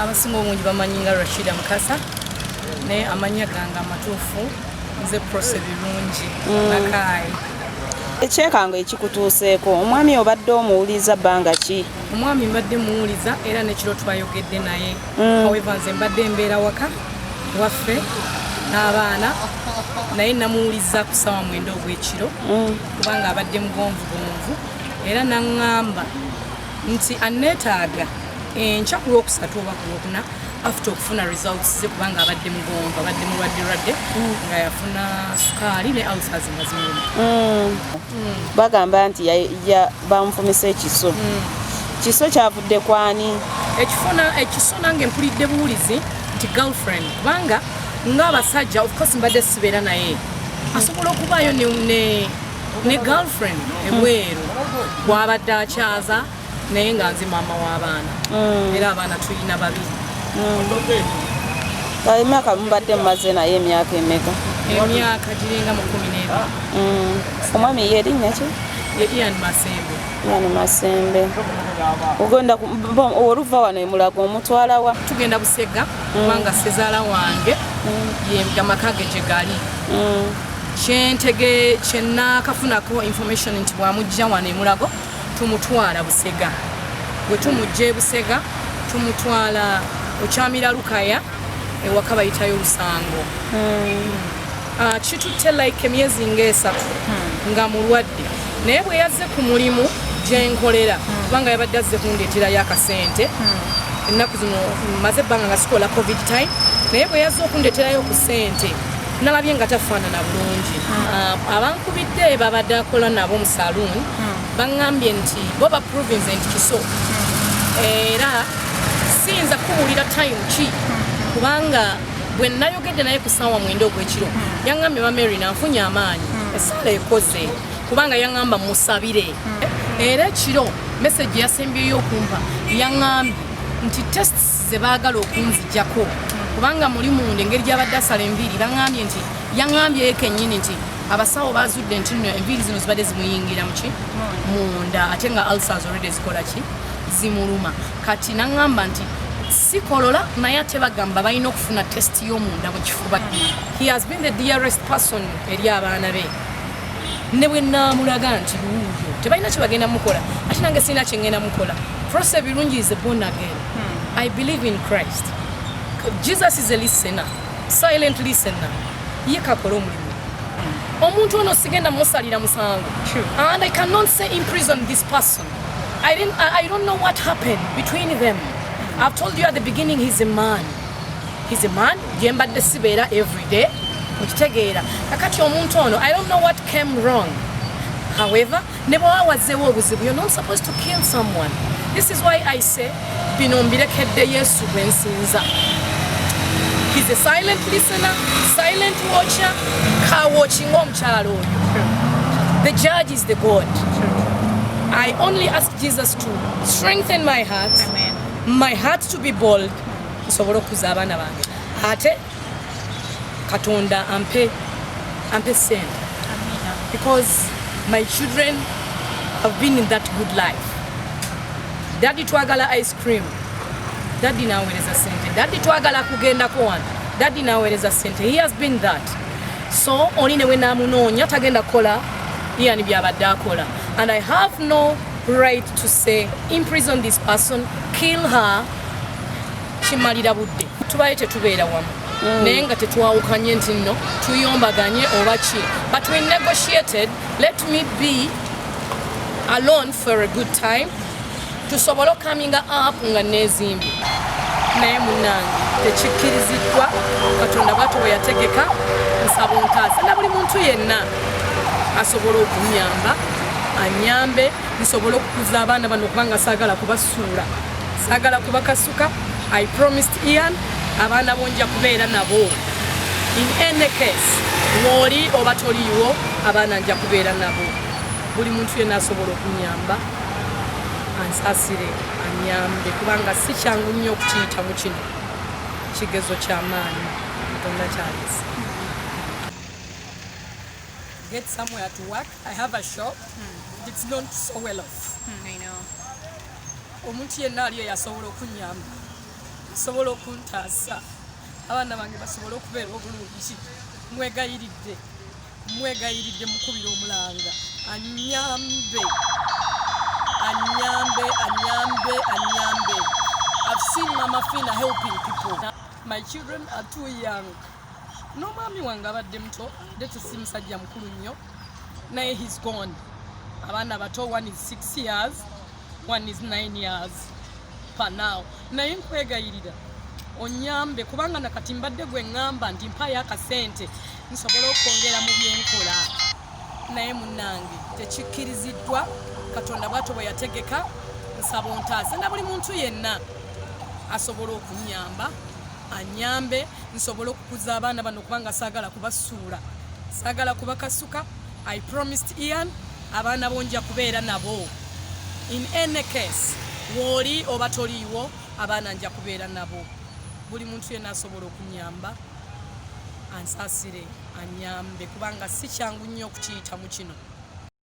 abasinga obungi bamanyi nga Rashida Mukasa ne amanya ganga amatuufu nze Prose Birungi Nakai. Ekyekanga ekikutuuseeko omwami obadde omuwuliza bbanga ki? Omwami mbadde muwuliza era nekiro twayogedde naye. However nze mbadde mbeera waka waffe n'abaana naye namuwuliza ku ssaawa 9 ogw'ekiro kubanga abadde mugonvugonvu era naŋŋamba nti anneetaaga enkya ku lwokusatu oba ku lwokuna after okufuna results ze kubanga abadde mugonvu abadde mulwadde nga yafuna sukaali ne ulcers nga zimuluma. Bagamba nti bamufumisa ekiso. Kiso kyavudde kwani? Ekiso nange mpulidde buwulizi nti girlfriend kubanga ng'abasajja of course mbadde sibeera naye asobola okubaayo ne girlfriend ebweru bw'abadde akyaza naye nga nzi maama w'abaana era abaana tulina 2. Emyaka mubadde mumaze naye emyaka emeka? Emyaka giringa 12. Omwami ye erinnya ki? Ian Masembe. Ian Masembe. Ogenda oluva wano emulago omutwala wa? Tugenda Busega kubanga sezaala wange amaka ge gye gali. Kyennaakafunako information nti bwamujja wano emulago tumutwala Busega. Bwe tumujja Busega tumutwala Okyamira Lukaya ewaka bayitayo Lusango. Kitutte like emyezi ng'esatu nga mulwadde naye bwe yazze ku mulimu gye nkolera kubanga yabadde azze kundeeterayo akasente ennaku zino maze ebbanga nga sikola covid time naye bwe yazze okundeeterayo ku ssente nalabye nga tafaanana bulungi. Abankubidde babadde akola nabo mu saloon baŋŋambye nti bo baprovince nti kiso era siyinza kubuulira time ki kubanga bwe nayogedde naye ku ssaawa 9 ogw'ekiro yaŋŋambye Mary nanfunye amaanyi essaala ekoze kubanga yaŋŋamba musabire era ekiro message yasembyeyo okumpa yaŋŋambye nti tests ze baagala okunzijjako kubanga muli munda engeri gy'abadde asala enviiri baŋŋambye nti yaŋŋambyeyo kennyini nti abasawo bazudde nti nno enviiri zino zibadde zimuyingira muki munda ate nga ulcers already zikola ki zimuluma kati naŋŋamba nti sikolola naye ate bagamba balina okufuna test y'omunda mu kifuba. He has been the dearest person eri abaana be ne bwe naamulaga nti buuyo tebalina kye bagenda mukola ate nange sirina kye ngenda mukola. Prose Birungi is born again. I believe in Christ. Jesus is a listener, silent listener. Ye kakola omulimu omuntu ono sigenda musalira musango and I cannot say imprison this person. I don't know what happened between them. I've told you at the beginning he's a man. He's a man. Jembadde sibeera every day. Mukitegeera. Kakati omuntu ono I don't know what came wrong. However, ne bw'oba wazzeewo obuzibu you're not supposed to kill someone. This is why I say bino mbirekedde Yesu gwe nsinza. He's a silent listener, silent watcher, car watching omukyala oyo. The judge is the God. I only ask Jesus to strengthen my heart. Amen. My heart to be bold nsobole okuza abaana bange ate Katonda ampe sente because my children have been in that good life. Daddy twagala ice cream, daddy naweereza sente. Daddy twagala kugendako wano, daddy naweereza sente. He has been that. So oli ne we naamunoonya tagenda kukola yani byabadde akola, and I have no right to say imprison this person, kill her. Kimalira budde tubaye tetubeera wamu naye nga tetwawukanye nti nno tuyombaganye oba ki, but we negotiated. Let me be alone for a good time tusobole coming up nga nezimbye naye munange tekikkiriziddwa. Katonda bw'atyo bwe yategeka nsaba ontaasa na buli muntu yenna asobole okunyamba anyambe nsobole okukuza abaana bano kubanga saagala kubasuula, saagala kubakasuka. I promised Ian abaana bonja kubeera nabo. In any case woli oba toliiwo abaana nja kubeera nabo. Buli muntu yenna asobola okunyamba ansaasire anyambe kubanga si kyangu nnyo okukiyita mu kino kigezo ky'amaanyi Katonda kyalisa. Get somewhere to work. I have a shop. It's not so well off. I know. Omuntu yenna aliyo yasobola okunyamba asobola okuntaasa abaana bange basobole okubeera obulungi mwegayiridde mukubira omulanga anyambe. I've seen Mama Fina helping people. My children are too young. N'omwami wange abadde muto ate si musajja mukulu nnyo naye he's gone. Abaana bato, one is 6 years, one is 9 years for now. Naye nkwegayirira onyambe kubanga nakati mbadde gwe ngamba nti mpayo akasente nsobola okwongera mu byenkola naye munnange tekikkiriziddwa. Katonda bw'atyo bwe yategeka nsaba ontaase na buli muntu yenna asobola okunyamba anyambe nsobole okukuza abaana bano kubanga saagala kubasuula, saagala kubakasuka. I promised Ian abaana bonja kubeera nabo in any case, woli oba toliiwo abaana nja kubeera nabo. Buli muntu yenna asobola okunyamba ansaasire anyambe kubanga si kyangu nnyo okukiyitamu kino.